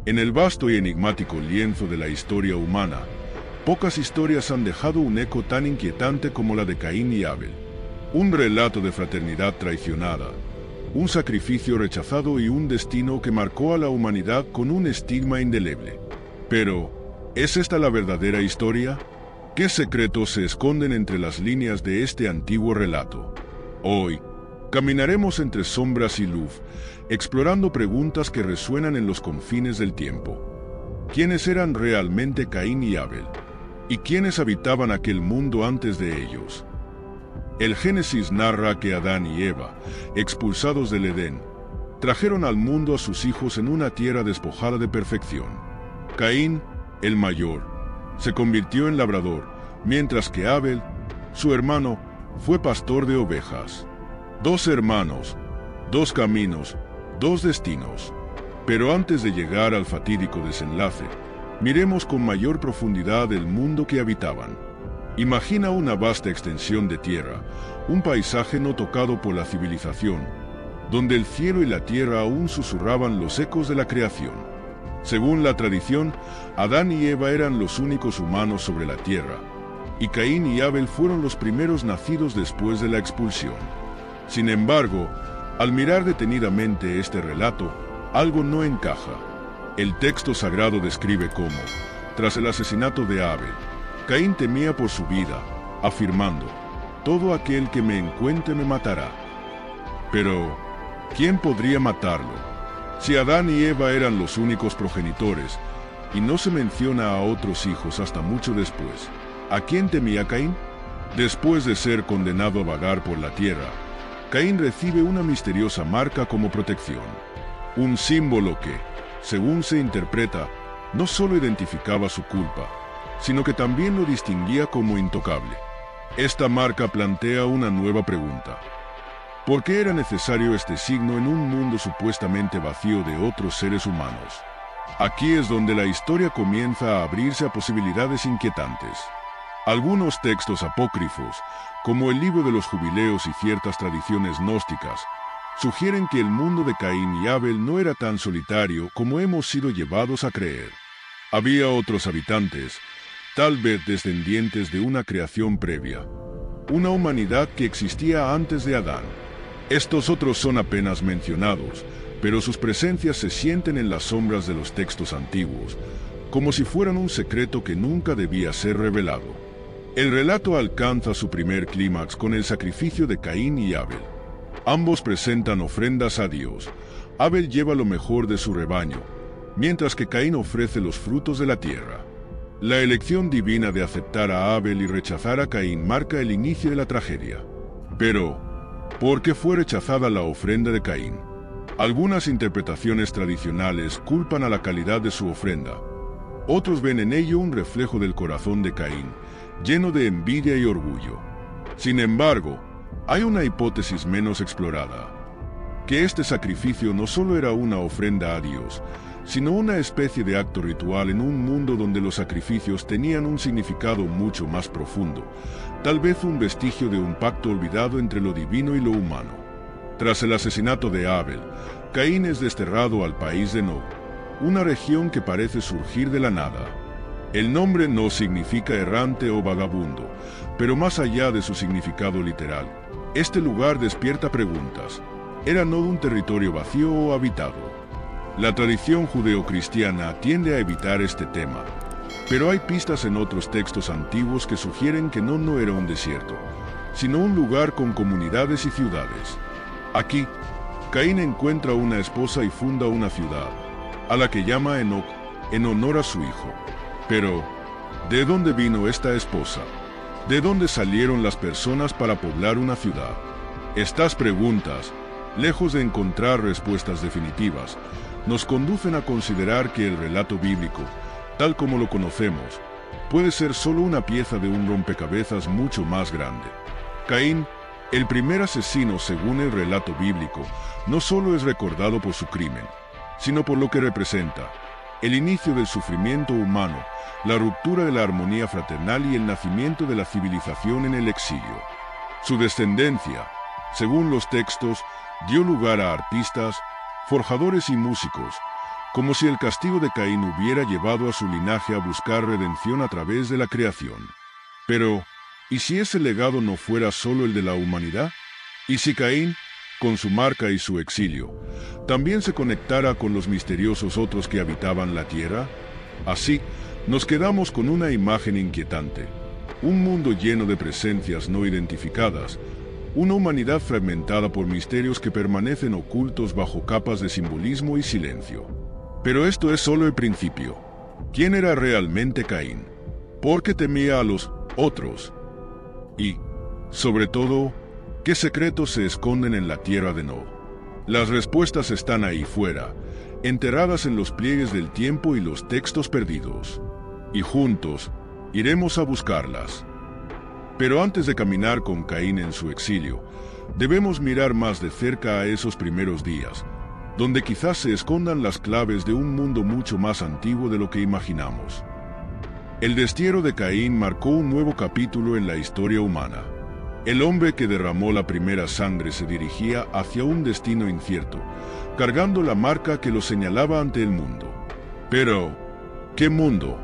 En el vasto y enigmático lienzo de la historia humana, pocas historias han dejado un eco tan inquietante como la de Caín y Abel. Un relato de fraternidad traicionada, un sacrificio rechazado y un destino que marcó a la humanidad con un estigma indeleble. Pero, ¿es esta la verdadera historia? ¿Qué secretos se esconden entre las líneas de este antiguo relato? Hoy, caminaremos entre sombras y luz, explorando preguntas que resuenan en los confines del tiempo. ¿Quiénes eran realmente Caín y Abel? ¿Y quiénes habitaban aquel mundo antes de ellos? El Génesis narra que Adán y Eva, expulsados del Edén, trajeron al mundo a sus hijos en una tierra despojada de perfección. Caín, el mayor, se convirtió en labrador, mientras que Abel, su hermano, fue pastor de ovejas. Dos hermanos, dos caminos, dos destinos. Pero antes de llegar al fatídico desenlace, miremos con mayor profundidad el mundo que habitaban. Imagina una vasta extensión de tierra, un paisaje no tocado por la civilización, donde el cielo y la tierra aún susurraban los ecos de la creación. Según la tradición, Adán y Eva eran los únicos humanos sobre la tierra, y Caín y Abel fueron los primeros nacidos después de la expulsión. Sin embargo, al mirar detenidamente este relato, algo no encaja. El texto sagrado describe cómo, tras el asesinato de Abel, Caín temía por su vida, afirmando: «Todo aquel que me encuentre me matará». Pero, ¿quién podría matarlo? Si Adán y Eva eran los únicos progenitores, y no se menciona a otros hijos hasta mucho después, ¿a quién temía Caín? Después de ser condenado a vagar por la tierra, Caín recibe una misteriosa marca como protección. Un símbolo que, según se interpreta, no solo identificaba su culpa, sino que también lo distinguía como intocable. Esta marca plantea una nueva pregunta. ¿Por qué era necesario este signo en un mundo supuestamente vacío de otros seres humanos? Aquí es donde la historia comienza a abrirse a posibilidades inquietantes. Algunos textos apócrifos, como el libro de los jubileos y ciertas tradiciones gnósticas, sugieren que el mundo de Caín y Abel no era tan solitario como hemos sido llevados a creer. Había otros habitantes, tal vez descendientes de una creación previa, una humanidad que existía antes de Adán. Estos otros son apenas mencionados, pero sus presencias se sienten en las sombras de los textos antiguos, como si fueran un secreto que nunca debía ser revelado. El relato alcanza su primer clímax con el sacrificio de Caín y Abel. Ambos presentan ofrendas a Dios. Abel lleva lo mejor de su rebaño, mientras que Caín ofrece los frutos de la tierra. La elección divina de aceptar a Abel y rechazar a Caín marca el inicio de la tragedia. Pero, ¿por qué fue rechazada la ofrenda de Caín? Algunas interpretaciones tradicionales culpan a la calidad de su ofrenda. Otros ven en ello un reflejo del corazón de Caín, lleno de envidia y orgullo. Sin embargo, hay una hipótesis menos explorada, que este sacrificio no solo era una ofrenda a Dios, sino una especie de acto ritual en un mundo donde los sacrificios tenían un significado mucho más profundo, tal vez un vestigio de un pacto olvidado entre lo divino y lo humano. Tras el asesinato de Abel, Caín es desterrado al país de Nod, una región que parece surgir de la nada. El nombre no significa errante o vagabundo, pero más allá de su significado literal, este lugar despierta preguntas. ¿Era Nod un territorio vacío o habitado? La tradición judeocristiana tiende a evitar este tema, pero hay pistas en otros textos antiguos que sugieren que no era un desierto, sino un lugar con comunidades y ciudades. Aquí, Caín encuentra una esposa y funda una ciudad, a la que llama Enoc, en honor a su hijo. Pero, ¿de dónde vino esta esposa? ¿De dónde salieron las personas para poblar una ciudad? Estas preguntas, lejos de encontrar respuestas definitivas, nos conducen a considerar que el relato bíblico, tal como lo conocemos, puede ser solo una pieza de un rompecabezas mucho más grande. Caín, el primer asesino según el relato bíblico, no solo es recordado por su crimen, sino por lo que representa: el inicio del sufrimiento humano, la ruptura de la armonía fraternal y el nacimiento de la civilización en el exilio. Su descendencia, según los textos, dio lugar a artistas, forjadores y músicos, como si el castigo de Caín hubiera llevado a su linaje a buscar redención a través de la creación. Pero, ¿y si ese legado no fuera solo el de la humanidad? ¿Y si Caín, con su marca y su exilio, también se conectara con los misteriosos otros que habitaban la tierra? Así, nos quedamos con una imagen inquietante. Un mundo lleno de presencias no identificadas, una humanidad fragmentada por misterios que permanecen ocultos bajo capas de simbolismo y silencio. Pero esto es solo el principio. ¿Quién era realmente Caín? ¿Por qué temía a los otros? Y, sobre todo, ¿qué secretos se esconden en la tierra de No? Las respuestas están ahí fuera, enterradas en los pliegues del tiempo y los textos perdidos. Y juntos, iremos a buscarlas. Pero antes de caminar con Caín en su exilio, debemos mirar más de cerca a esos primeros días, donde quizás se escondan las claves de un mundo mucho más antiguo de lo que imaginamos. El destierro de Caín marcó un nuevo capítulo en la historia humana. El hombre que derramó la primera sangre se dirigía hacia un destino incierto, cargando la marca que lo señalaba ante el mundo. Pero, ¿qué mundo?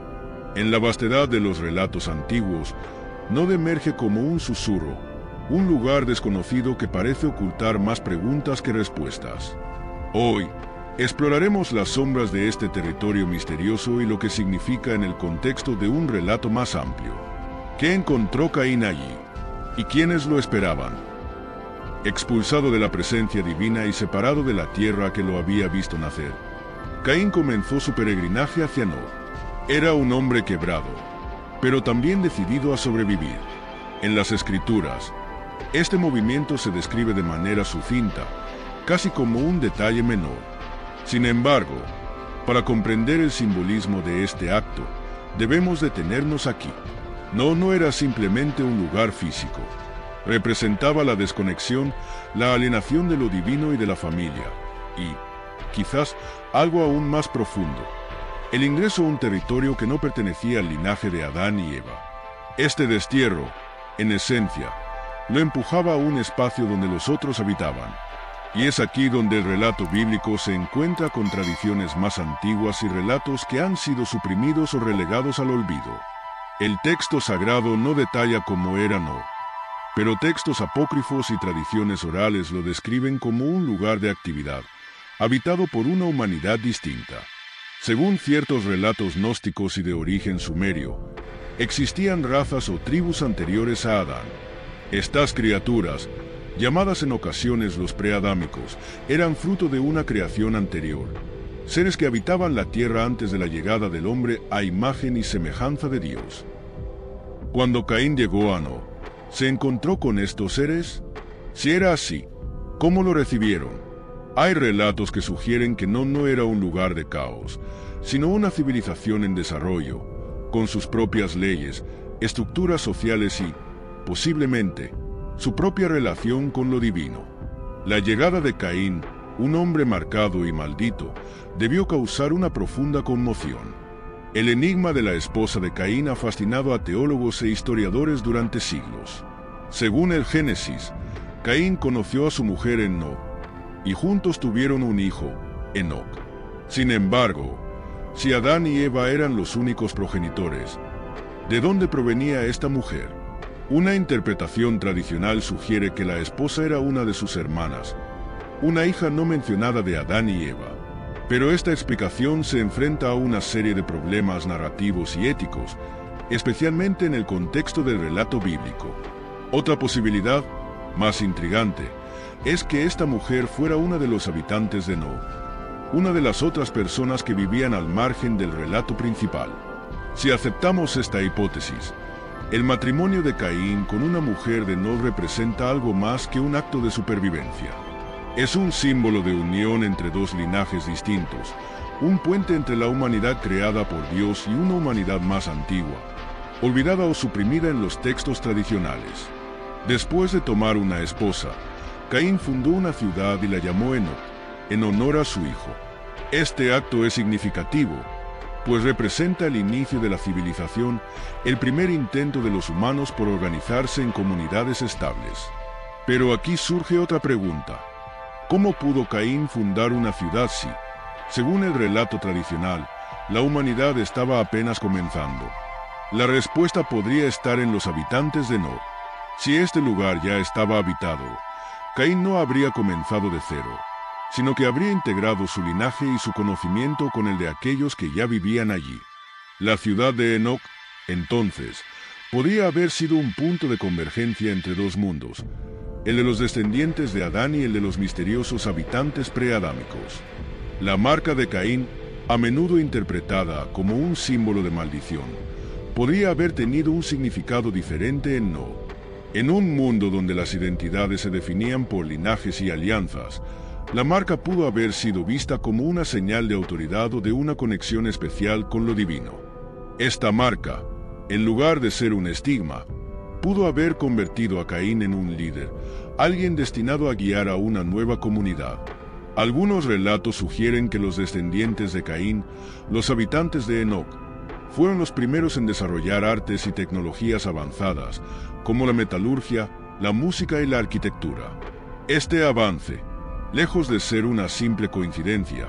En la vastedad de los relatos antiguos, no emerge como un susurro, un lugar desconocido que parece ocultar más preguntas que respuestas. Hoy, exploraremos las sombras de este territorio misterioso y lo que significa en el contexto de un relato más amplio. ¿Qué encontró Caín allí? ¿Y quiénes lo esperaban? Expulsado de la presencia divina y separado de la tierra que lo había visto nacer, Caín comenzó su peregrinaje hacia Nod. Era un hombre quebrado, pero también decidido a sobrevivir. En las Escrituras, este movimiento se describe de manera sucinta, casi como un detalle menor. Sin embargo, para comprender el simbolismo de este acto, debemos detenernos aquí. No era simplemente un lugar físico. Representaba la desconexión, la alienación de lo divino y de la familia, y, quizás, algo aún más profundo, el ingreso a un territorio que no pertenecía al linaje de Adán y Eva. Este destierro, en esencia, lo empujaba a un espacio donde los otros habitaban. Y es aquí donde el relato bíblico se encuentra con tradiciones más antiguas y relatos que han sido suprimidos o relegados al olvido. El texto sagrado no detalla cómo era No, pero textos apócrifos y tradiciones orales lo describen como un lugar de actividad, habitado por una humanidad distinta. Según ciertos relatos gnósticos y de origen sumerio, existían razas o tribus anteriores a Adán. Estas criaturas, llamadas en ocasiones los preadámicos, eran fruto de una creación anterior, seres que habitaban la tierra antes de la llegada del hombre a imagen y semejanza de Dios. Cuando Caín llegó a No, ¿se encontró con estos seres? Si era así, ¿cómo lo recibieron? Hay relatos que sugieren que no era un lugar de caos, sino una civilización en desarrollo, con sus propias leyes, estructuras sociales y, posiblemente, su propia relación con lo divino. La llegada de Caín, un hombre marcado y maldito, debió causar una profunda conmoción. El enigma de la esposa de Caín ha fascinado a teólogos e historiadores durante siglos. Según el Génesis, Caín conoció a su mujer en No, y juntos tuvieron un hijo, Enoc. Sin embargo, si Adán y Eva eran los únicos progenitores, ¿de dónde provenía esta mujer? Una interpretación tradicional sugiere que la esposa era una de sus hermanas, una hija no mencionada de Adán y Eva. Pero esta explicación se enfrenta a una serie de problemas narrativos y éticos, especialmente en el contexto del relato bíblico. Otra posibilidad, más intrigante, es que esta mujer fuera una de los habitantes de No, una de las otras personas que vivían al margen del relato principal. Si aceptamos esta hipótesis, el matrimonio de Caín con una mujer de No representa algo más que un acto de supervivencia. Es un símbolo de unión entre dos linajes distintos, un puente entre la humanidad creada por Dios y una humanidad más antigua, olvidada o suprimida en los textos tradicionales. Después de tomar una esposa, Caín fundó una ciudad y la llamó Enoc, en honor a su hijo. Este acto es significativo, pues representa el inicio de la civilización, el primer intento de los humanos por organizarse en comunidades estables. Pero aquí surge otra pregunta. ¿Cómo pudo Caín fundar una ciudad si, Según el relato tradicional, la humanidad estaba apenas comenzando. La respuesta podría estar en los habitantes de Nod. Si este lugar ya estaba habitado, Caín no habría comenzado de cero, sino que habría integrado su linaje y su conocimiento con el de aquellos que ya vivían allí. La ciudad de Enoc, entonces, podría haber sido un punto de convergencia entre dos mundos, el de los descendientes de Adán y el de los misteriosos habitantes preadámicos. La marca de Caín, a menudo interpretada como un símbolo de maldición, podría haber tenido un significado diferente en Nod. En un mundo donde las identidades se definían por linajes y alianzas, la marca pudo haber sido vista como una señal de autoridad o de una conexión especial con lo divino. Esta marca, en lugar de ser un estigma, pudo haber convertido a Caín en un líder, alguien destinado a guiar a una nueva comunidad. Algunos relatos sugieren que los descendientes de Caín, los habitantes de Enoc, fueron los primeros en desarrollar artes y tecnologías avanzadas, como la metalurgia, la música y la arquitectura. Este avance, lejos de ser una simple coincidencia,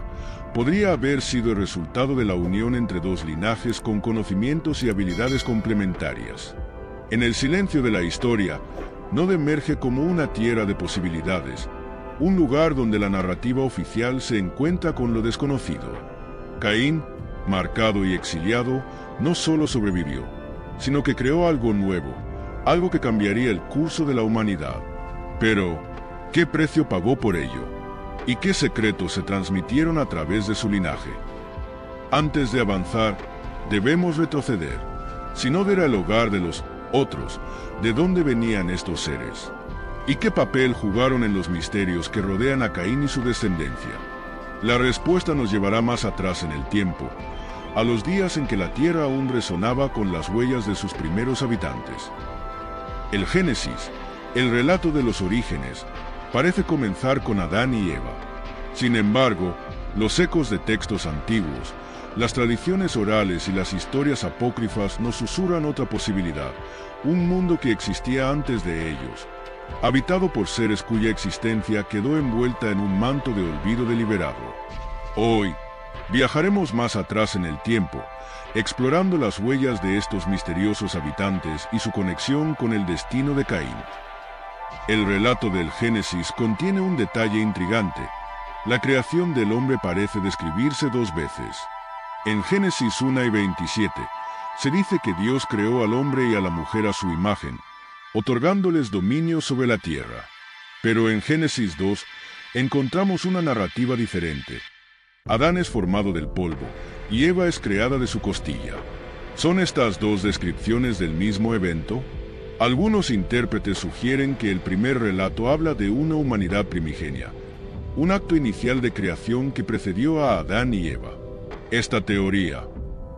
podría haber sido el resultado de la unión entre dos linajes con conocimientos y habilidades complementarias. En el silencio de la historia, Nod emerge como una tierra de posibilidades, un lugar donde la narrativa oficial se encuentra con lo desconocido. Caín, marcado y exiliado, no solo sobrevivió, sino que creó algo nuevo, algo que cambiaría el curso de la humanidad. Pero, ¿qué precio pagó por ello? ¿Y qué secretos se transmitieron a través de su linaje? Antes de avanzar, debemos retroceder. Si Nod era el hogar de los otros, ¿de dónde venían estos seres? ¿Y qué papel jugaron en los misterios que rodean a Caín y su descendencia? La respuesta nos llevará más atrás en el tiempo, a los días en que la tierra aún resonaba con las huellas de sus primeros habitantes. El Génesis, el relato de los orígenes, parece comenzar con Adán y Eva. Sin embargo, los ecos de textos antiguos, las tradiciones orales y las historias apócrifas nos susurran otra posibilidad, un mundo que existía antes de ellos, habitado por seres cuya existencia quedó envuelta en un manto de olvido deliberado. Hoy, viajaremos más atrás en el tiempo, explorando las huellas de estos misteriosos habitantes y su conexión con el destino de Caín. El relato del Génesis contiene un detalle intrigante. La creación del hombre parece describirse dos veces. En Génesis 1:27, se dice que Dios creó al hombre y a la mujer a su imagen, otorgándoles dominio sobre la tierra. Pero en Génesis 2, encontramos una narrativa diferente. Adán es formado del polvo, y Eva es creada de su costilla. ¿Son estas dos descripciones del mismo evento? Algunos intérpretes sugieren que el primer relato habla de una humanidad primigenia, un acto inicial de creación que precedió a Adán y Eva. Esta teoría,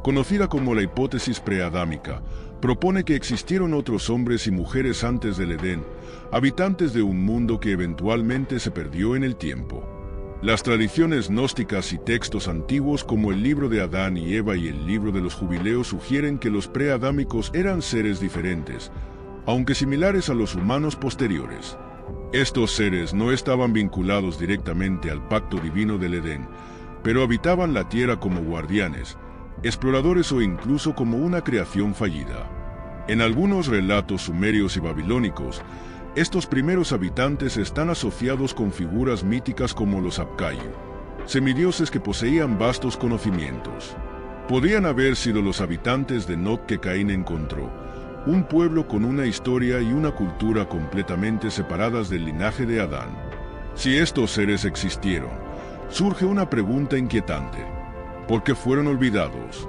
conocida como la hipótesis preadámica, propone que existieron otros hombres y mujeres antes del Edén, habitantes de un mundo que eventualmente se perdió en el tiempo. Las tradiciones gnósticas y textos antiguos como el libro de Adán y Eva y el libro de los jubileos sugieren que los preadámicos eran seres diferentes, aunque similares a los humanos posteriores. Estos seres no estaban vinculados directamente al pacto divino del Edén, pero habitaban la tierra como guardianes, exploradores o incluso como una creación fallida. En algunos relatos sumerios y babilónicos, estos primeros habitantes están asociados con figuras míticas como los Apcayu, semidioses que poseían vastos conocimientos. Podrían haber sido los habitantes de Nod que Caín encontró, un pueblo con una historia y una cultura completamente separadas del linaje de Adán. Si estos seres existieron, surge una pregunta inquietante. ¿Por qué fueron olvidados?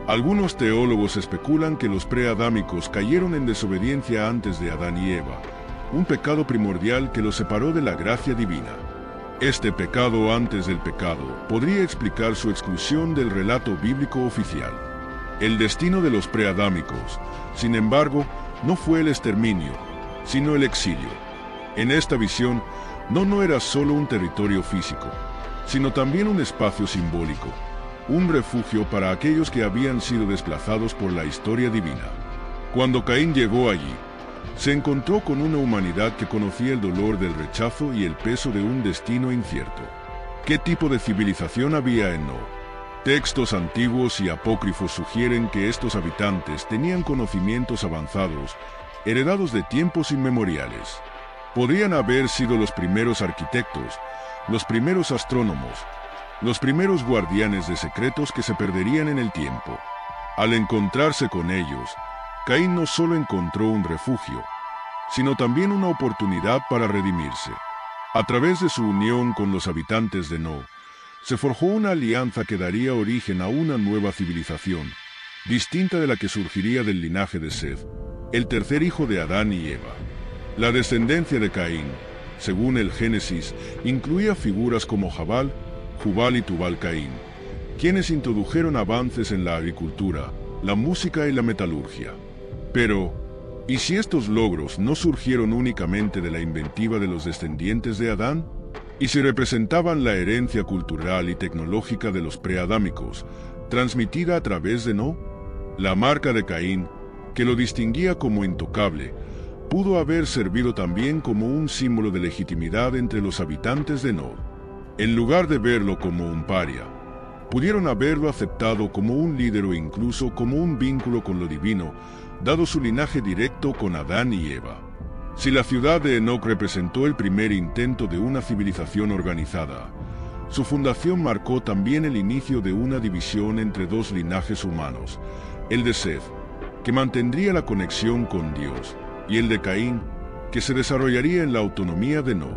Algunos teólogos especulan que los preadámicos cayeron en desobediencia antes de Adán y Eva, un pecado primordial que los separó de la gracia divina. Este pecado antes del pecado podría explicar su exclusión del relato bíblico oficial. El destino de los preadámicos, sin embargo, no fue el exterminio, sino el exilio. En esta visión, no era solo un territorio físico, sino también un espacio simbólico, un refugio para aquellos que habían sido desplazados por la historia divina. Cuando Caín llegó allí, se encontró con una humanidad que conocía el dolor del rechazo y el peso de un destino incierto. ¿Qué tipo de civilización había en Noé? Textos antiguos y apócrifos sugieren que estos habitantes tenían conocimientos avanzados, heredados de tiempos inmemoriales. Podrían haber sido los primeros arquitectos, los primeros astrónomos, los primeros guardianes de secretos que se perderían en el tiempo. Al encontrarse con ellos, Caín no solo encontró un refugio, sino también una oportunidad para redimirse. A través de su unión con los habitantes de Noé, se forjó una alianza que daría origen a una nueva civilización, distinta de la que surgiría del linaje de Seth, el tercer hijo de Adán y Eva. La descendencia de Caín, según el Génesis, incluía figuras como Jabal, Jubal y Tubal-Caín, quienes introdujeron avances en la agricultura, la música y la metalurgia. Pero, ¿y si estos logros no surgieron únicamente de la inventiva de los descendientes de Adán? ¿Y si representaban la herencia cultural y tecnológica de los preadámicos, transmitida a través de Noé? La marca de Caín, que lo distinguía como intocable, pudo haber servido también como un símbolo de legitimidad entre los habitantes de Noé. En lugar de verlo como un paria, pudieron haberlo aceptado como un líder o incluso como un vínculo con lo divino, dado su linaje directo con Adán y Eva. Si la ciudad de Enoc representó el primer intento de una civilización organizada, su fundación marcó también el inicio de una división entre dos linajes humanos, el de Seth, que mantendría la conexión con Dios, y el de Caín, que se desarrollaría en la autonomía de Noé.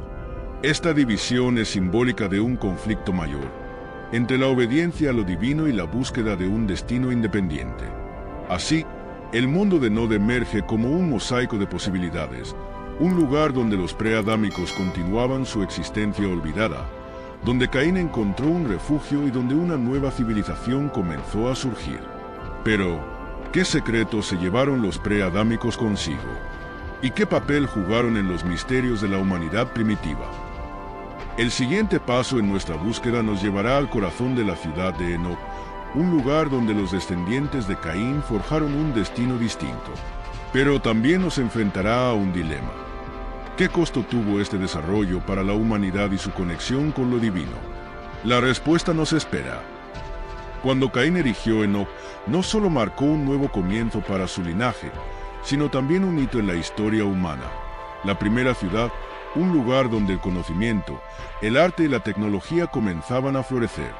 Esta división es simbólica de un conflicto mayor, entre la obediencia a lo divino y la búsqueda de un destino independiente. Así, el mundo de Noé emerge como un mosaico de posibilidades, un lugar donde los preadámicos continuaban su existencia olvidada, donde Caín encontró un refugio y donde una nueva civilización comenzó a surgir. Pero, ¿qué secretos se llevaron los preadámicos consigo? ¿Y qué papel jugaron en los misterios de la humanidad primitiva? El siguiente paso en nuestra búsqueda nos llevará al corazón de la ciudad de Enoc, un lugar donde los descendientes de Caín forjaron un destino distinto. Pero también nos enfrentará a un dilema. ¿Qué costo tuvo este desarrollo para la humanidad y su conexión con lo divino? La respuesta nos espera. Cuando Caín erigió Enoc, no solo marcó un nuevo comienzo para su linaje, sino también un hito en la historia humana. La primera ciudad, un lugar donde el conocimiento, el arte y la tecnología comenzaban a florecer.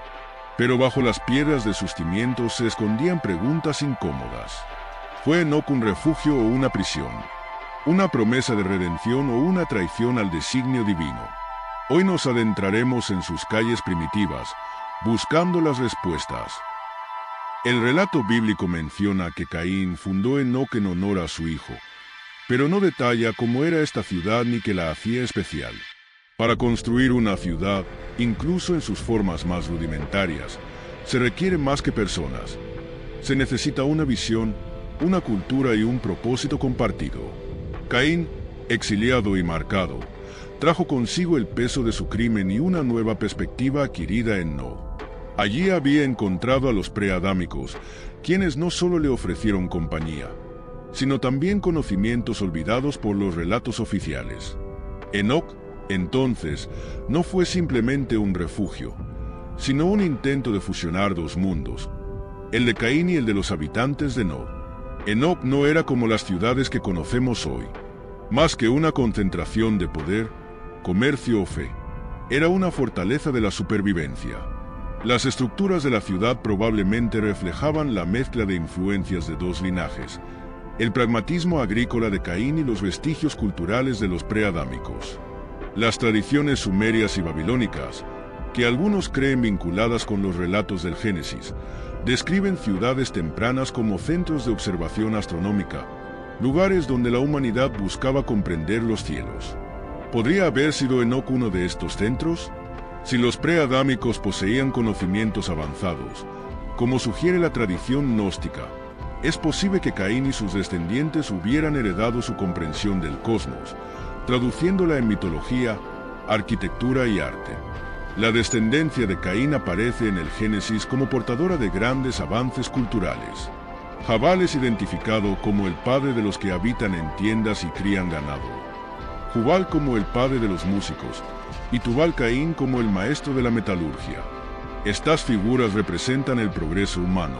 Pero bajo las piedras de sus cimientos se escondían preguntas incómodas. ¿Fue Enoc un refugio o una prisión? ¿Una promesa de redención o una traición al designio divino? Hoy nos adentraremos en sus calles primitivas, buscando las respuestas. El relato bíblico menciona que Caín fundó Enoc en honor a su hijo, pero no detalla cómo era esta ciudad ni qué la hacía especial. Para construir una ciudad, incluso en sus formas más rudimentarias, se requiere más que personas. Se necesita una visión, una cultura y un propósito compartido. Caín, exiliado y marcado, trajo consigo el peso de su crimen y una nueva perspectiva adquirida en Noé. Allí había encontrado a los preadámicos, quienes no solo le ofrecieron compañía, sino también conocimientos olvidados por los relatos oficiales. Enoc, entonces, no fue simplemente un refugio, sino un intento de fusionar dos mundos, el de Caín y el de los habitantes de Noé. Enoc no era como las ciudades que conocemos hoy, más que una concentración de poder, comercio o fe. Era una fortaleza de la supervivencia. Las estructuras de la ciudad probablemente reflejaban la mezcla de influencias de dos linajes, el pragmatismo agrícola de Caín y los vestigios culturales de los preadámicos. Las tradiciones sumerias y babilónicas, que algunos creen vinculadas con los relatos del Génesis, describen ciudades tempranas como centros de observación astronómica, lugares donde la humanidad buscaba comprender los cielos. ¿Podría haber sido Enoc uno de estos centros? Si los preadámicos poseían conocimientos avanzados, como sugiere la tradición gnóstica, es posible que Caín y sus descendientes hubieran heredado su comprensión del cosmos, traduciéndola en mitología, arquitectura y arte. La descendencia de Caín aparece en el Génesis como portadora de grandes avances culturales. Jabal es identificado como el padre de los que habitan en tiendas y crían ganado. Jubal como el padre de los músicos, y Tubal-Caín como el maestro de la metalurgia. Estas figuras representan el progreso humano,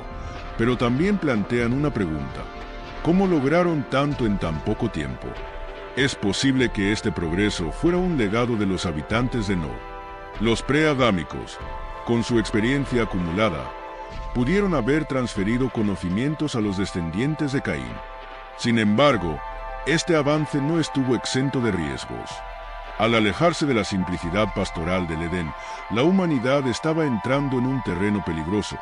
pero también plantean una pregunta: ¿cómo lograron tanto en tan poco tiempo? Es posible que este progreso fuera un legado de los habitantes de No. Los preadámicos, con su experiencia acumulada, pudieron haber transferido conocimientos a los descendientes de Caín. Sin embargo, este avance no estuvo exento de riesgos. Al alejarse de la simplicidad pastoral del Edén, la humanidad estaba entrando en un terreno peligroso,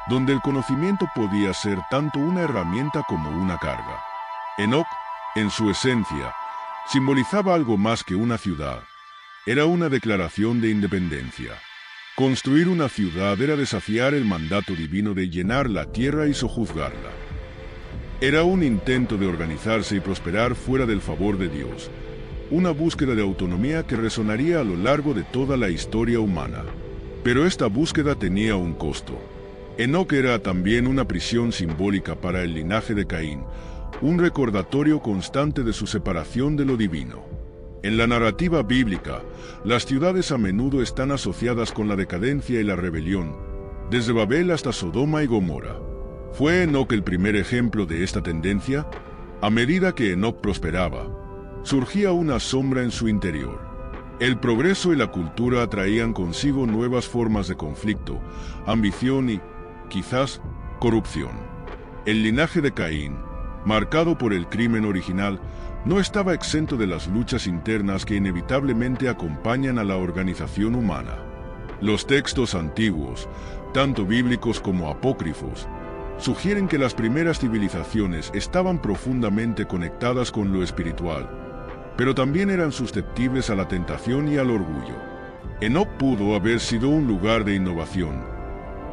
donde el conocimiento podía ser tanto una herramienta como una carga. Enoc, en su esencia, simbolizaba algo más que una ciudad. Era una declaración de independencia. Construir una ciudad era desafiar el mandato divino de llenar la tierra y sojuzgarla. Era un intento de organizarse y prosperar fuera del favor de Dios, una búsqueda de autonomía que resonaría a lo largo de toda la historia humana. Pero esta búsqueda tenía un costo. Enoc era también una prisión simbólica para el linaje de Caín, un recordatorio constante de su separación de lo divino. En la narrativa bíblica, las ciudades a menudo están asociadas con la decadencia y la rebelión, desde Babel hasta Sodoma y Gomorra. ¿Fue Enoc el primer ejemplo de esta tendencia? A medida que Enoc prosperaba, surgía una sombra en su interior. El progreso y la cultura atraían consigo nuevas formas de conflicto, ambición y, quizás, corrupción. El linaje de Caín, marcado por el crimen original, no estaba exento de las luchas internas que inevitablemente acompañan a la organización humana. Los textos antiguos, tanto bíblicos como apócrifos, sugieren que las primeras civilizaciones estaban profundamente conectadas con lo espiritual, pero también eran susceptibles a la tentación y al orgullo. Enoc pudo haber sido un lugar de innovación,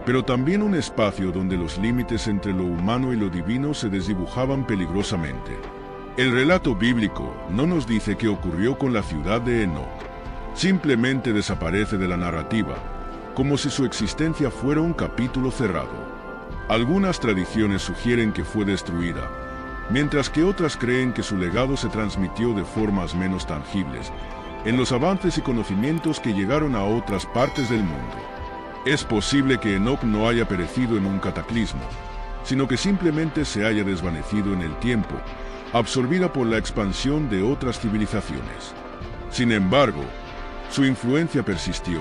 pero también un espacio donde los límites entre lo humano y lo divino se desdibujaban peligrosamente. El relato bíblico no nos dice qué ocurrió con la ciudad de Enoc. Simplemente desaparece de la narrativa, como si su existencia fuera un capítulo cerrado. Algunas tradiciones sugieren que fue destruida, mientras que otras creen que su legado se transmitió de formas menos tangibles, en los avances y conocimientos que llegaron a otras partes del mundo. Es posible que Enoc no haya perecido en un cataclismo, sino que simplemente se haya desvanecido en el tiempo, absorbida por la expansión de otras civilizaciones. Sin embargo, su influencia persistió,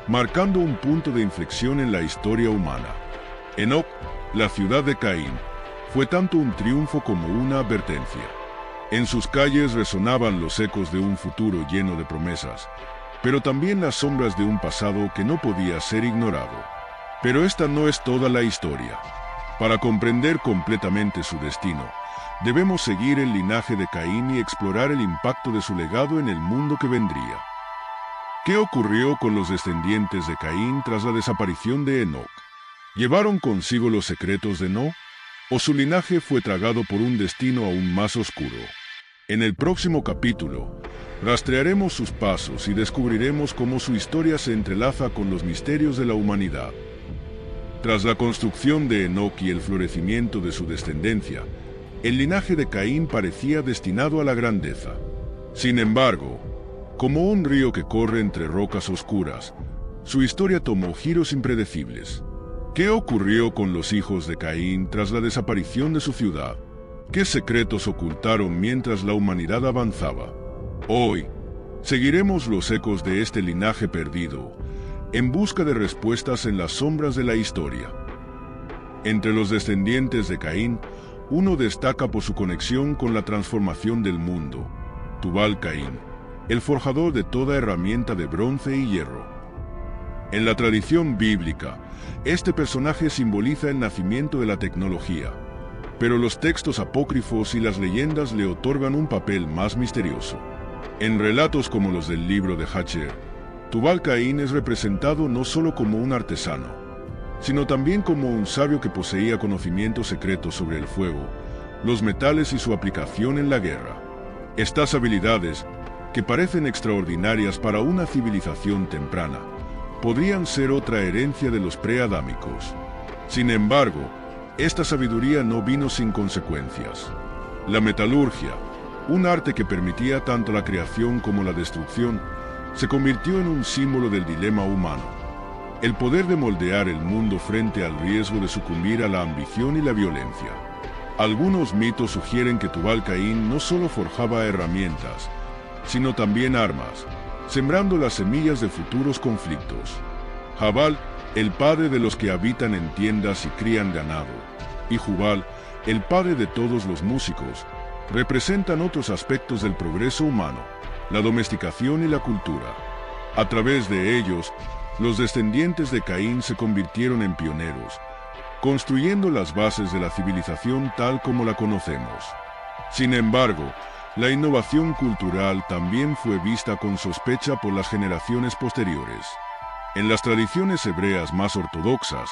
marcando un punto de inflexión en la historia humana. Enoc, la ciudad de Caín, fue tanto un triunfo como una advertencia. En sus calles resonaban los ecos de un futuro lleno de promesas, pero también las sombras de un pasado que no podía ser ignorado. Pero esta no es toda la historia. Para comprender completamente su destino, debemos seguir el linaje de Caín y explorar el impacto de su legado en el mundo que vendría. ¿Qué ocurrió con los descendientes de Caín tras la desaparición de Enoc? ¿Llevaron consigo los secretos de No? ¿O su linaje fue tragado por un destino aún más oscuro? En el próximo capítulo, rastrearemos sus pasos y descubriremos cómo su historia se entrelaza con los misterios de la humanidad. Tras la construcción de Enoc y el florecimiento de su descendencia, el linaje de Caín parecía destinado a la grandeza. Sin embargo, como un río que corre entre rocas oscuras, su historia tomó giros impredecibles. ¿Qué ocurrió con los hijos de Caín tras la desaparición de su ciudad? ¿Qué secretos ocultaron mientras la humanidad avanzaba? Hoy, seguiremos los ecos de este linaje perdido, en busca de respuestas en las sombras de la historia. Entre los descendientes de Caín, uno destaca por su conexión con la transformación del mundo, Tubal-Caín, el forjador de toda herramienta de bronce y hierro. En la tradición bíblica, este personaje simboliza el nacimiento de la tecnología, pero los textos apócrifos y las leyendas le otorgan un papel más misterioso. En relatos como los del libro de Hacher, Tubal-Caín es representado no solo como un artesano, sino también como un sabio que poseía conocimientos secretos sobre el fuego, los metales y su aplicación en la guerra. Estas habilidades, que parecen extraordinarias para una civilización temprana, podrían ser otra herencia de los preadámicos. Sin embargo, esta sabiduría no vino sin consecuencias. La metalurgia, Un arte que permitía tanto la creación como la destrucción, se convirtió en un símbolo del dilema humano. El poder de moldear el mundo frente al riesgo de sucumbir a la ambición y la violencia. Algunos mitos sugieren que Tubal-Caín no solo forjaba herramientas, sino también armas, sembrando las semillas de futuros conflictos. Jabal, el padre de los que habitan en tiendas y crían ganado, y Jubal, el padre de todos los músicos, representan otros aspectos del progreso humano, la domesticación y la cultura. A través de ellos, los descendientes de Caín se convirtieron en pioneros, construyendo las bases de la civilización tal como la conocemos. Sin embargo, la innovación cultural también fue vista con sospecha por las generaciones posteriores. En las tradiciones hebreas más ortodoxas,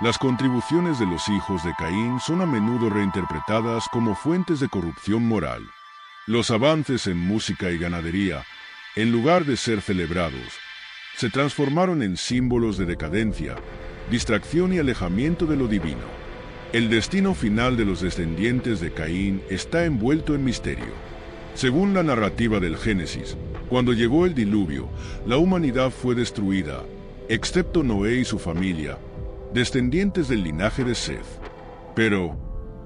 las contribuciones de los hijos de Caín son a menudo reinterpretadas como fuentes de corrupción moral. Los avances en música y ganadería, en lugar de ser celebrados, se transformaron en símbolos de decadencia, distracción y alejamiento de lo divino. El destino final de los descendientes de Caín está envuelto en misterio. Según la narrativa del Génesis, cuando llegó el diluvio, la humanidad fue destruida, excepto Noé y su familia, descendientes del linaje de Seth. Pero,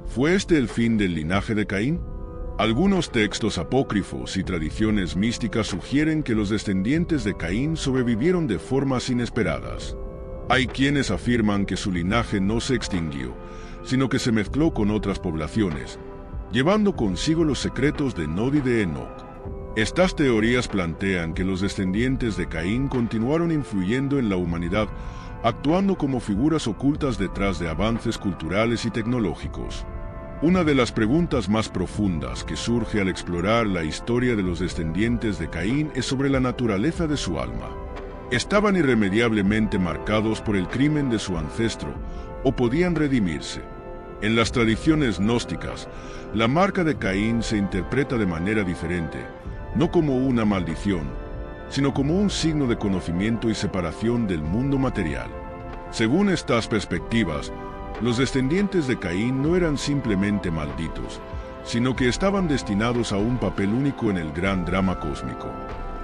¿fue este el fin del linaje de Caín? Algunos textos apócrifos y tradiciones místicas sugieren que los descendientes de Caín sobrevivieron de formas inesperadas. Hay quienes afirman que su linaje no se extinguió, sino que se mezcló con otras poblaciones, llevando consigo los secretos de Nod y de Enoc. Estas teorías plantean que los descendientes de Caín continuaron influyendo en la humanidad, actuando como figuras ocultas detrás de avances culturales y tecnológicos. Una de las preguntas más profundas que surge al explorar la historia de los descendientes de Caín es sobre la naturaleza de su alma. ¿Estaban irremediablemente marcados por el crimen de su ancestro o podían redimirse? En las tradiciones gnósticas, la marca de Caín se interpreta de manera diferente, no como una maldición, sino como un signo de conocimiento y separación del mundo material. Según estas perspectivas, los descendientes de Caín no eran simplemente malditos, sino que estaban destinados a un papel único en el gran drama cósmico.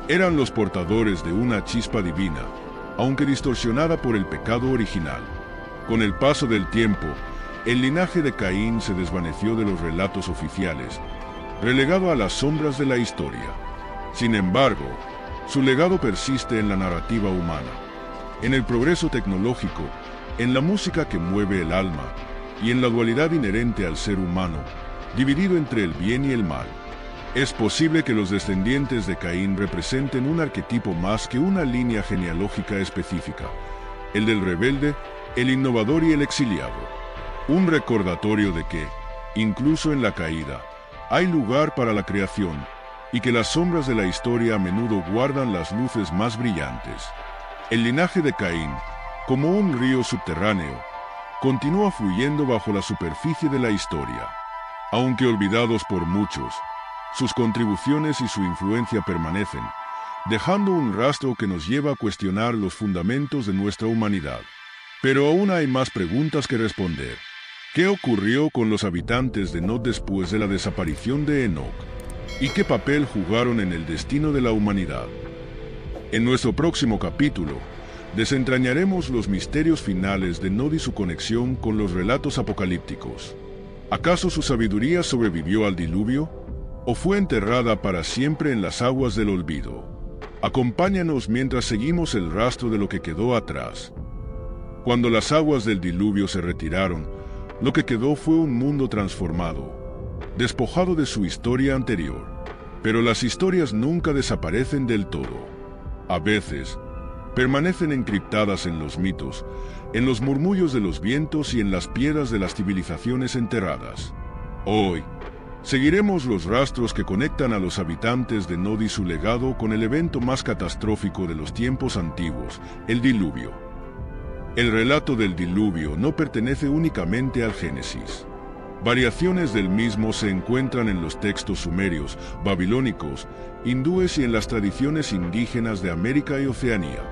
Eran los portadores de una chispa divina, aunque distorsionada por el pecado original. Con el paso del tiempo, el linaje de Caín se desvaneció de los relatos oficiales, relegado a las sombras de la historia. Sin embargo, su legado persiste en la narrativa humana, en el progreso tecnológico, en la música que mueve el alma y en la dualidad inherente al ser humano, dividido entre el bien y el mal. Es posible que los descendientes de Caín representen un arquetipo más que una línea genealógica específica, el del rebelde, el innovador y el exiliado. Un recordatorio de que, incluso en la caída, hay lugar para la creación y que las sombras de la historia a menudo guardan las luces más brillantes. El linaje de Caín, como un río subterráneo, continúa fluyendo bajo la superficie de la historia. Aunque olvidados por muchos, sus contribuciones y su influencia permanecen, dejando un rastro que nos lleva a cuestionar los fundamentos de nuestra humanidad. Pero aún hay más preguntas que responder. ¿Qué ocurrió con los habitantes de Nod después de la desaparición de Enoc? ¿Y qué papel jugaron en el destino de la humanidad? En nuestro próximo capítulo, desentrañaremos los misterios finales de Nod y su conexión con los relatos apocalípticos. ¿Acaso su sabiduría sobrevivió al diluvio? ¿O fue enterrada para siempre en las aguas del olvido? Acompáñanos mientras seguimos el rastro de lo que quedó atrás. Cuando las aguas del diluvio se retiraron, lo que quedó fue un mundo transformado, despojado de su historia anterior. Pero las historias nunca desaparecen del todo. A veces, permanecen encriptadas en los mitos, en los murmullos de los vientos y en las piedras de las civilizaciones enterradas. Hoy, seguiremos los rastros que conectan a los habitantes de Nod y su legado con el evento más catastrófico de los tiempos antiguos, el diluvio. El relato del diluvio no pertenece únicamente al Génesis. Variaciones del mismo se encuentran en los textos sumerios, babilónicos, hindúes y en las tradiciones indígenas de América y Oceanía.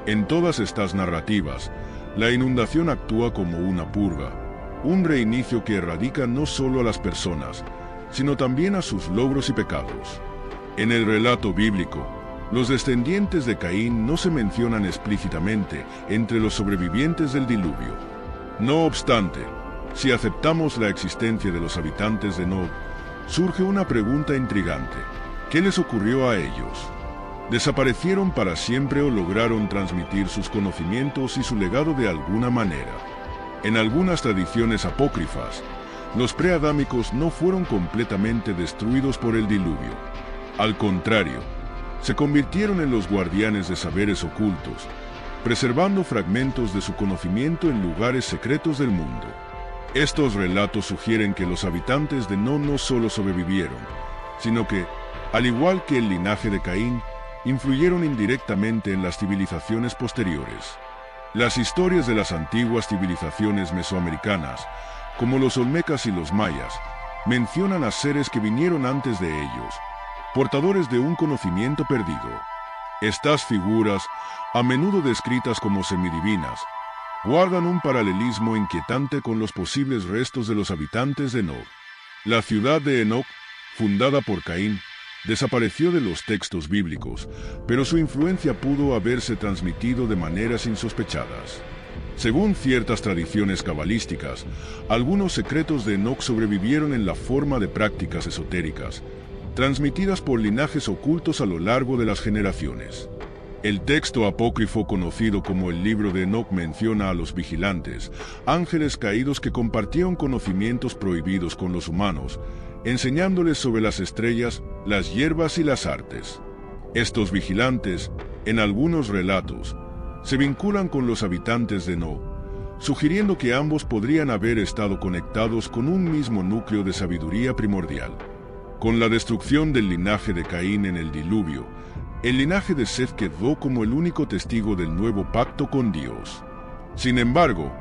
En todas estas narrativas, la inundación actúa como una purga, un reinicio que erradica no solo a las personas, sino también a sus logros y pecados. En el relato bíblico, los descendientes de Caín no se mencionan explícitamente entre los sobrevivientes del diluvio. No obstante, si aceptamos la existencia de los habitantes de Nod, surge una pregunta intrigante. ¿Qué les ocurrió a ellos? ¿Desaparecieron para siempre o lograron transmitir sus conocimientos y su legado de alguna manera? En algunas tradiciones apócrifas, los preadámicos no fueron completamente destruidos por el diluvio. Al contrario, se convirtieron en los guardianes de saberes ocultos, preservando fragmentos de su conocimiento en lugares secretos del mundo. Estos relatos sugieren que los habitantes de Nod no solo sobrevivieron, sino que, al igual que el linaje de Caín, influyeron indirectamente en las civilizaciones posteriores. Las historias de las antiguas civilizaciones mesoamericanas, como los olmecas y los mayas, mencionan a seres que vinieron antes de ellos, portadores de un conocimiento perdido. Estas figuras, a menudo descritas como semidivinas, guardan un paralelismo inquietante con los posibles restos de los habitantes de Nod. La ciudad de Enoc, fundada por Caín, desapareció de los textos bíblicos, pero su influencia pudo haberse transmitido de maneras insospechadas. Según ciertas tradiciones cabalísticas, algunos secretos de Enoc sobrevivieron en la forma de prácticas esotéricas, transmitidas por linajes ocultos a lo largo de las generaciones. El texto apócrifo conocido como el Libro de Enoc menciona a los vigilantes, ángeles caídos que compartieron conocimientos prohibidos con los humanos, enseñándoles sobre las estrellas, las hierbas y las artes. Estos vigilantes, en algunos relatos, se vinculan con los habitantes de Nod, sugiriendo que ambos podrían haber estado conectados con un mismo núcleo de sabiduría primordial. Con la destrucción del linaje de Caín en el diluvio, el linaje de Seth quedó como el único testigo del nuevo pacto con Dios. Sin embargo,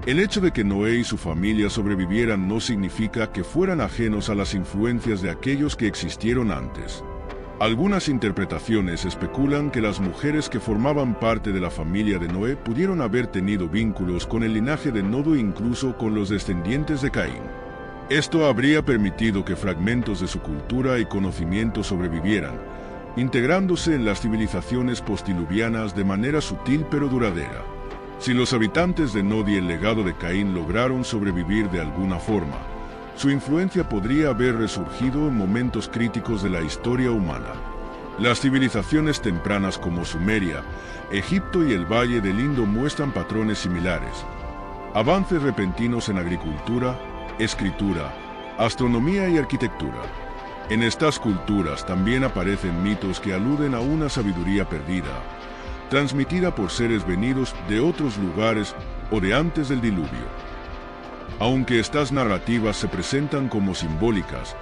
el hecho de que Noé y su familia sobrevivieran no significa que fueran ajenos a las influencias de aquellos que existieron antes. Algunas interpretaciones especulan que las mujeres que formaban parte de la familia de Noé pudieron haber tenido vínculos con el linaje de Nod o incluso con los descendientes de Caín. Esto habría permitido que fragmentos de su cultura y conocimiento sobrevivieran, integrándose en las civilizaciones postdiluvianas de manera sutil pero duradera. Si los habitantes de Nod y el legado de Caín lograron sobrevivir de alguna forma, su influencia podría haber resurgido en momentos críticos de la historia humana. Las civilizaciones tempranas como Sumeria, Egipto y el Valle del Indo muestran patrones similares. Avances repentinos en agricultura, escritura, astronomía y arquitectura. En estas culturas también aparecen mitos que aluden a una sabiduría perdida, transmitida por seres venidos de otros lugares o de antes del diluvio. Aunque estas narrativas se presentan como simbólicas,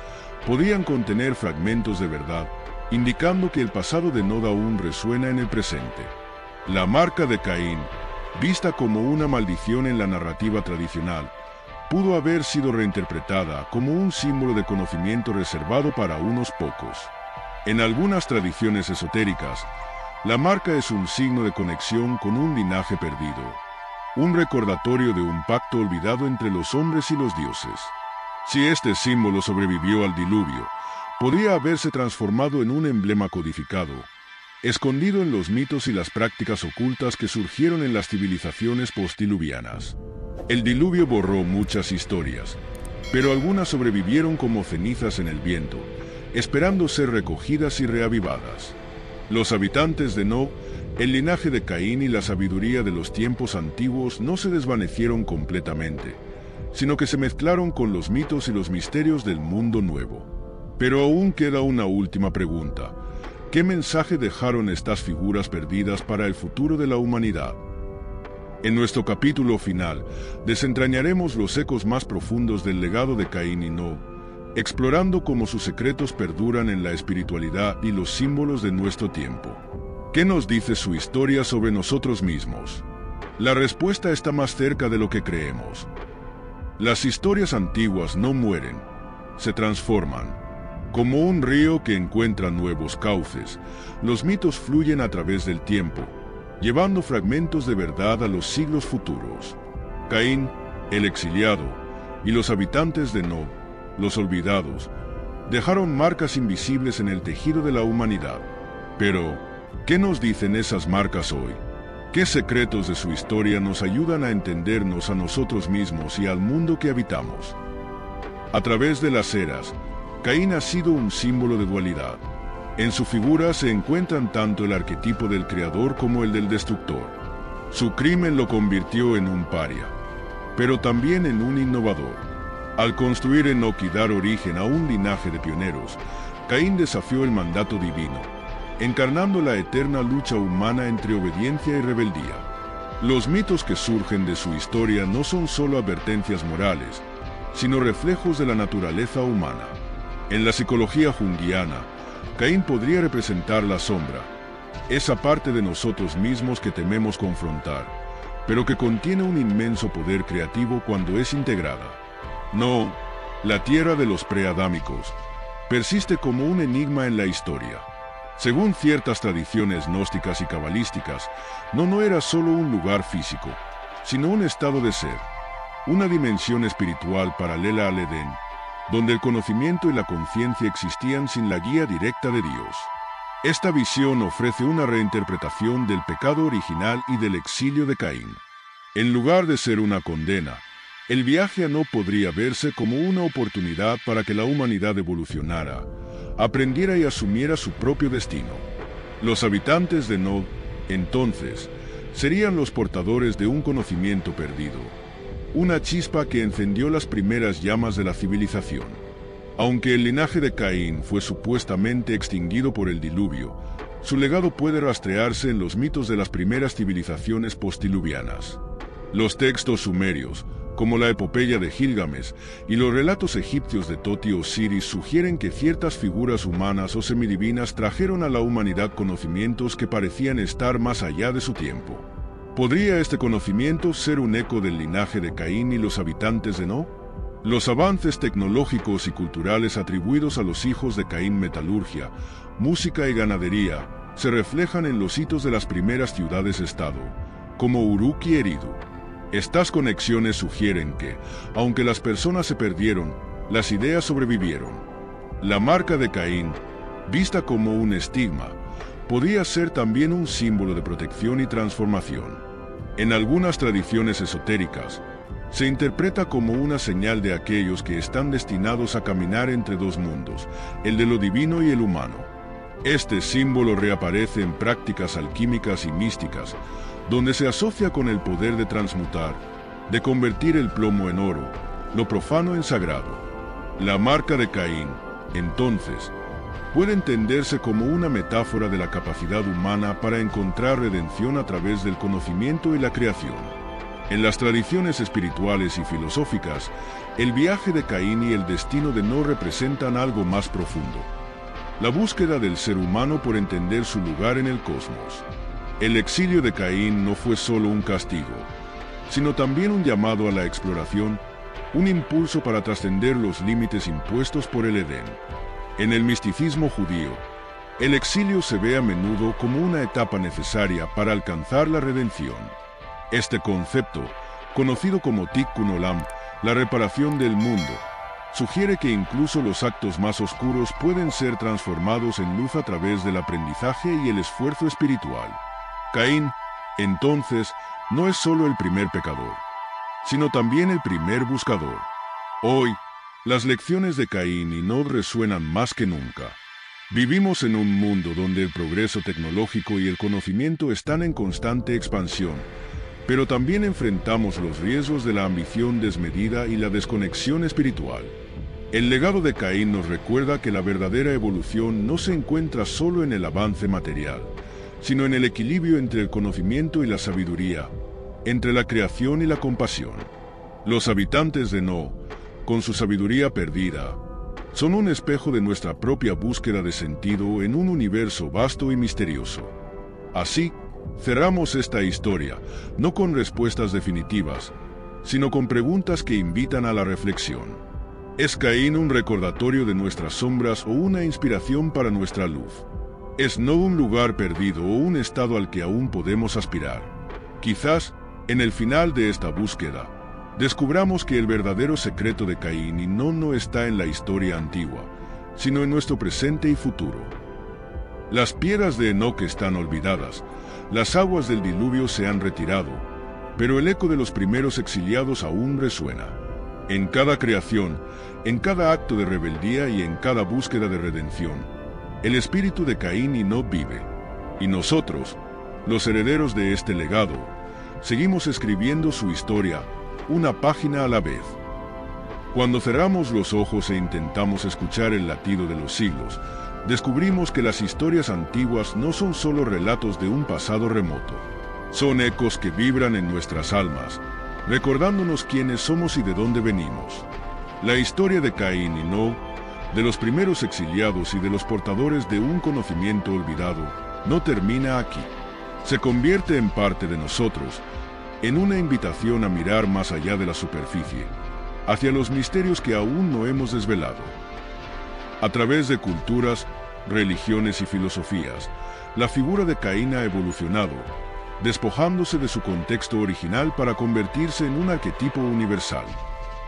podrían contener fragmentos de verdad, indicando que el pasado de Nod aún resuena en el presente. La marca de Caín, vista como una maldición en la narrativa tradicional, pudo haber sido reinterpretada como un símbolo de conocimiento reservado para unos pocos. En algunas tradiciones esotéricas, la marca es un signo de conexión con un linaje perdido, un recordatorio de un pacto olvidado entre los hombres y los dioses. Si este símbolo sobrevivió al diluvio, podría haberse transformado en un emblema codificado, escondido en los mitos y las prácticas ocultas que surgieron en las civilizaciones postdiluvianas. El diluvio borró muchas historias, pero algunas sobrevivieron como cenizas en el viento, esperando ser recogidas y reavivadas. Los habitantes de Nod, el linaje de Caín y la sabiduría de los tiempos antiguos no se desvanecieron completamente, sino que se mezclaron con los mitos y los misterios del mundo nuevo. Pero aún queda una última pregunta. ¿Qué mensaje dejaron estas figuras perdidas para el futuro de la humanidad? En nuestro capítulo final, desentrañaremos los ecos más profundos del legado de Caín y Nod, explorando cómo sus secretos perduran en la espiritualidad y los símbolos de nuestro tiempo. ¿Qué nos dice su historia sobre nosotros mismos? La respuesta está más cerca de lo que creemos. Las historias antiguas no mueren, se transforman. Como un río que encuentra nuevos cauces, los mitos fluyen a través del tiempo, llevando fragmentos de verdad a los siglos futuros. Caín, el exiliado, y los habitantes de Nod, los olvidados, Dejaron marcas invisibles en el tejido de la humanidad. Pero, ¿qué nos dicen esas marcas hoy? ¿Qué secretos de su historia nos ayudan a entendernos a nosotros mismos y al mundo que habitamos? A través de las eras, Caín ha sido un símbolo de dualidad. En su figura se encuentran tanto el arquetipo del creador como el del destructor. Su crimen lo convirtió en un paria, pero también en un innovador. Al construir Enoc y dar origen a un linaje de pioneros, Caín desafió el mandato divino, encarnando la eterna lucha humana entre obediencia y rebeldía. Los mitos que surgen de su historia no son solo advertencias morales, sino reflejos de la naturaleza humana. En la psicología junguiana, Caín podría representar la sombra, esa parte de nosotros mismos que tememos confrontar, pero que contiene un inmenso poder creativo cuando es integrada. No, la tierra de los preadámicos persiste como un enigma en la historia. Según ciertas tradiciones gnósticas y cabalísticas, no era solo un lugar físico, sino un estado de ser, una dimensión espiritual paralela al Edén, donde el conocimiento y la conciencia existían sin la guía directa de Dios. Esta visión ofrece una reinterpretación del pecado original y del exilio de Caín. En lugar de ser una condena, el viaje a Nod podría verse como una oportunidad para que la humanidad evolucionara, aprendiera y asumiera su propio destino. Los habitantes de Nod, entonces, serían los portadores de un conocimiento perdido, una chispa que encendió las primeras llamas de la civilización. Aunque el linaje de Caín fue supuestamente extinguido por el diluvio, su legado puede rastrearse en los mitos de las primeras civilizaciones postdiluvianas. Los textos sumerios, como la epopeya de Gilgamesh y los relatos egipcios de Toti o Osiris, sugieren que ciertas figuras humanas o semidivinas trajeron a la humanidad conocimientos que parecían estar más allá de su tiempo. ¿Podría este conocimiento ser un eco del linaje de Caín y los habitantes de Nod? Los avances tecnológicos y culturales atribuidos a los hijos de Caín, metalurgia, música y ganadería, se reflejan en los hitos de las primeras ciudades-estado, como Uruk y Eridu. Estas conexiones sugieren que, aunque las personas se perdieron, las ideas sobrevivieron. La marca de Caín, vista como un estigma, podría ser también un símbolo de protección y transformación. En algunas tradiciones esotéricas, se interpreta como una señal de aquellos que están destinados a caminar entre dos mundos, el de lo divino y el humano. Este símbolo reaparece en prácticas alquímicas y místicas, donde se asocia con el poder de transmutar, de convertir el plomo en oro, lo profano en sagrado. La marca de Caín, entonces, puede entenderse como una metáfora de la capacidad humana para encontrar redención a través del conocimiento y la creación. En las tradiciones espirituales y filosóficas, el viaje de Caín y el destino de Nod representan algo más profundo: la búsqueda del ser humano por entender su lugar en el cosmos. El exilio de Caín no fue solo un castigo, sino también un llamado a la exploración, un impulso para trascender los límites impuestos por el Edén. En el misticismo judío, el exilio se ve a menudo como una etapa necesaria para alcanzar la redención. Este concepto, conocido como Tikkun Olam, la reparación del mundo, sugiere que incluso los actos más oscuros pueden ser transformados en luz a través del aprendizaje y el esfuerzo espiritual. Caín, entonces, no es solo el primer pecador, sino también el primer buscador. Hoy, las lecciones de Caín y Nod resuenan más que nunca. Vivimos en un mundo donde el progreso tecnológico y el conocimiento están en constante expansión, pero también enfrentamos los riesgos de la ambición desmedida y la desconexión espiritual. El legado de Caín nos recuerda que la verdadera evolución no se encuentra solo en el avance material, sino en el equilibrio entre el conocimiento y la sabiduría, entre la creación y la compasión. Los habitantes de Nod, con su sabiduría perdida, son un espejo de nuestra propia búsqueda de sentido en un universo vasto y misterioso. Así, cerramos esta historia, no con respuestas definitivas, sino con preguntas que invitan a la reflexión. ¿Es Caín un recordatorio de nuestras sombras o una inspiración para nuestra luz? ¿Es Nod un lugar perdido o un estado al que aún podemos aspirar? Quizás, en el final de esta búsqueda, descubramos que el verdadero secreto de Caín y Nod no está en la historia antigua, sino en nuestro presente y futuro. Las piedras de Enoc están olvidadas, las aguas del diluvio se han retirado, pero el eco de los primeros exiliados aún resuena. En cada creación, en cada acto de rebeldía y en cada búsqueda de redención, el espíritu de Caín y Nob vive. Y nosotros, los herederos de este legado, seguimos escribiendo su historia, una página a la vez. Cuando cerramos los ojos e intentamos escuchar el latido de los siglos, descubrimos que las historias antiguas no son solo relatos de un pasado remoto. Son ecos que vibran en nuestras almas, recordándonos quiénes somos y de dónde venimos. La historia de Caín y Nob, de los primeros exiliados y de los portadores de un conocimiento olvidado, no termina aquí. Se convierte en parte de nosotros, en una invitación a mirar más allá de la superficie, hacia los misterios que aún no hemos desvelado. A través de culturas, religiones y filosofías, la figura de Caín ha evolucionado, despojándose de su contexto original para convertirse en un arquetipo universal.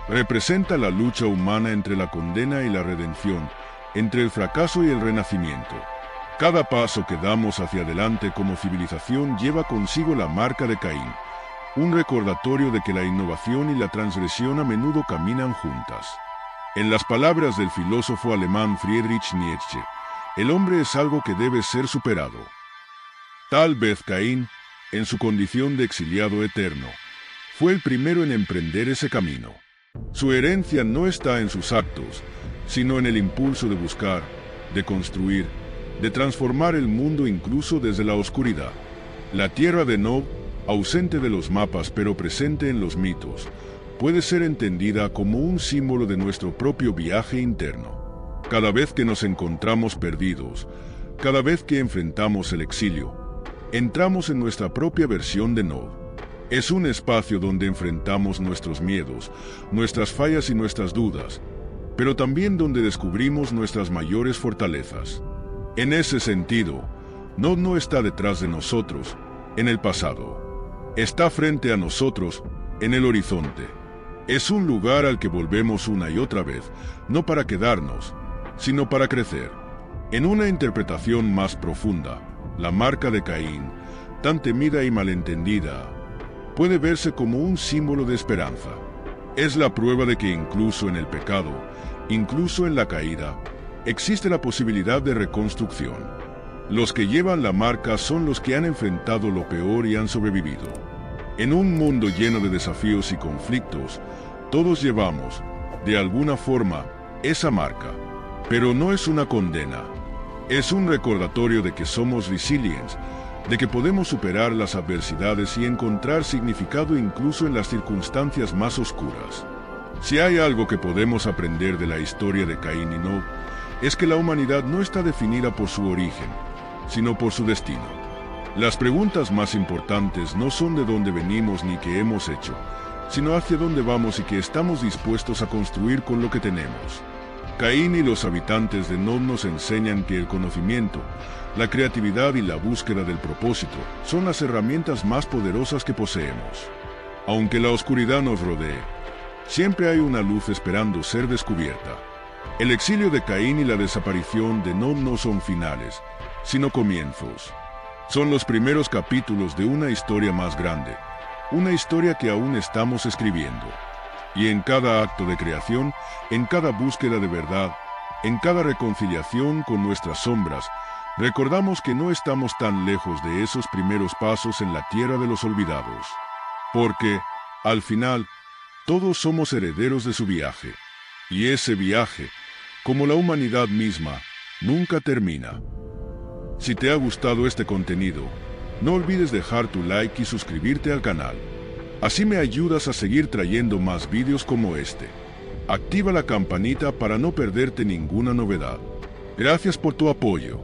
Representa la lucha humana entre la condena y la redención, entre el fracaso y el renacimiento. Cada paso que damos hacia adelante como civilización lleva consigo la marca de Caín, un recordatorio de que la innovación y la transgresión a menudo caminan juntas. En las palabras del filósofo alemán Friedrich Nietzsche, el hombre es algo que debe ser superado. Tal vez Caín, en su condición de exiliado eterno, fue el primero en emprender ese camino. Su herencia no está en sus actos, sino en el impulso de buscar, de construir, de transformar el mundo incluso desde la oscuridad. La tierra de Nob, ausente de los mapas pero presente en los mitos, puede ser entendida como un símbolo de nuestro propio viaje interno. Cada vez que nos encontramos perdidos, cada vez que enfrentamos el exilio, entramos en nuestra propia versión de Nob. Es un espacio donde enfrentamos nuestros miedos, nuestras fallas y nuestras dudas, pero también donde descubrimos nuestras mayores fortalezas. En ese sentido, Nob no está detrás de nosotros, en el pasado. Está frente a nosotros, en el horizonte. Es un lugar al que volvemos una y otra vez, no para quedarnos, sino para crecer. En una interpretación más profunda, la marca de Caín, tan temida y malentendida, puede verse como un símbolo de esperanza. Es la prueba de que incluso en el pecado, incluso en la caída, existe la posibilidad de reconstrucción. Los que llevan la marca son los que han enfrentado lo peor y han sobrevivido. En un mundo lleno de desafíos y conflictos, todos llevamos, de alguna forma, esa marca. Pero no es una condena. Es un recordatorio de que somos resilientes, de que podemos superar las adversidades y encontrar significado incluso en las circunstancias más oscuras. Si hay algo que podemos aprender de la historia de Caín y Nob, es que la humanidad no está definida por su origen, sino por su destino. Las preguntas más importantes no son de dónde venimos ni qué hemos hecho, sino hacia dónde vamos y qué estamos dispuestos a construir con lo que tenemos. Caín y los habitantes de Nob nos enseñan que el conocimiento, la creatividad y la búsqueda del propósito son las herramientas más poderosas que poseemos. Aunque la oscuridad nos rodee, siempre hay una luz esperando ser descubierta. El exilio de Caín y la desaparición de Nob no son finales, sino comienzos. Son los primeros capítulos de una historia más grande, una historia que aún estamos escribiendo. Y en cada acto de creación, en cada búsqueda de verdad, en cada reconciliación con nuestras sombras, recordamos que no estamos tan lejos de esos primeros pasos en la tierra de los olvidados. Porque, al final, todos somos herederos de su viaje. Y ese viaje, como la humanidad misma, nunca termina. Si te ha gustado este contenido, no olvides dejar tu like y suscribirte al canal. Así me ayudas a seguir trayendo más vídeos como este. Activa la campanita para no perderte ninguna novedad. Gracias por tu apoyo.